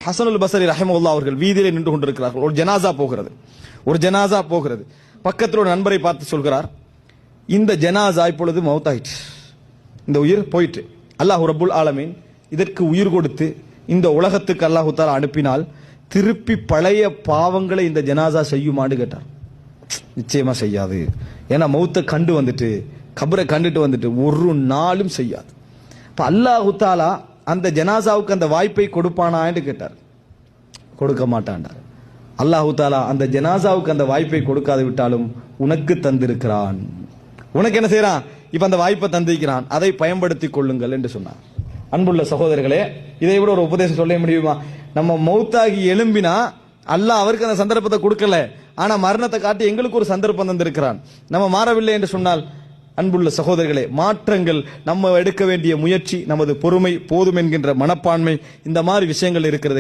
ஹசனுல் பஸரி ரஹிமஹுல்லாஹ் அவர்கள் வீதியிலே நின்று கொண்டிருக்கிறார்கள். ஒரு ஜனாசா போகிறது. பக்கத்தில் ஒரு நண்பரை பார்த்து சொல்கிறார், இந்த ஜனாசா இப்பொழுது மௌத்தாயிற்று, இந்த உயிர் போயிற்று. அல்லாஹ் ரப்புல் ஆலமீன் இதற்கு உயிர் கொடுத்து இந்த உலகத்துக்கு அல்லாஹ் தஆலா அனுப்பினால் திருப்பி பழைய பாவங்களை இந்த ஜனாசா செய்யுமான்னு கேட்டார். நிச்சயமா செய்யாது. ஏன்னா மௌத்தை கண்டு வந்துட்டு, கபரை கண்டுட்டு வந்துட்டு ஒரு நாளும் செய்யாது. இப்ப அல்லாஹ் தஆலா அந்த ஜனாசாவுக்கு அந்த வாய்ப்பை கொடுப்பானா என்று கேட்டார். கொடுக்க மாட்டான்டார். அல்லாஹ் தஆலா அந்த ஜனாசாவுக்கு அந்த வாய்ப்பை கொடுக்காது விட்டாலும் உனக்கு தந்திருக்கிறான். உனக்கு என்ன செய்யறான்? இப்ப அந்த வாய்ப்பை தந்திருக்கிறான், அதை பயன்படுத்திக் கொள்ளுங்கள் என்று சொன்னார். அன்புள்ள சகோதரர்களே, இதை விட ஒரு உபதேசம் சொல்ல முடியுமா? நம்ம மௌத்தாகி எழும்பினா அல்லாஹ் அவருக்கு அந்த சந்தர்ப்பத்தை கொடுக்கல, ஆனா மரணத்தை காட்டி எங்களுக்கு ஒரு சந்தர்ப்பம் தந்திருக்கிறான். நம்ம மாறவில்லை என்று சொன்னால், அன்புள்ள சகோதரர்களே, மாற்றங்கள், நம்ம எடுக்க வேண்டிய முயற்சி, நமது பொறுமை, போதும் என்கின்ற மனப்பான்மை, இந்த மாதிரி விஷயங்கள் இருக்கிறது.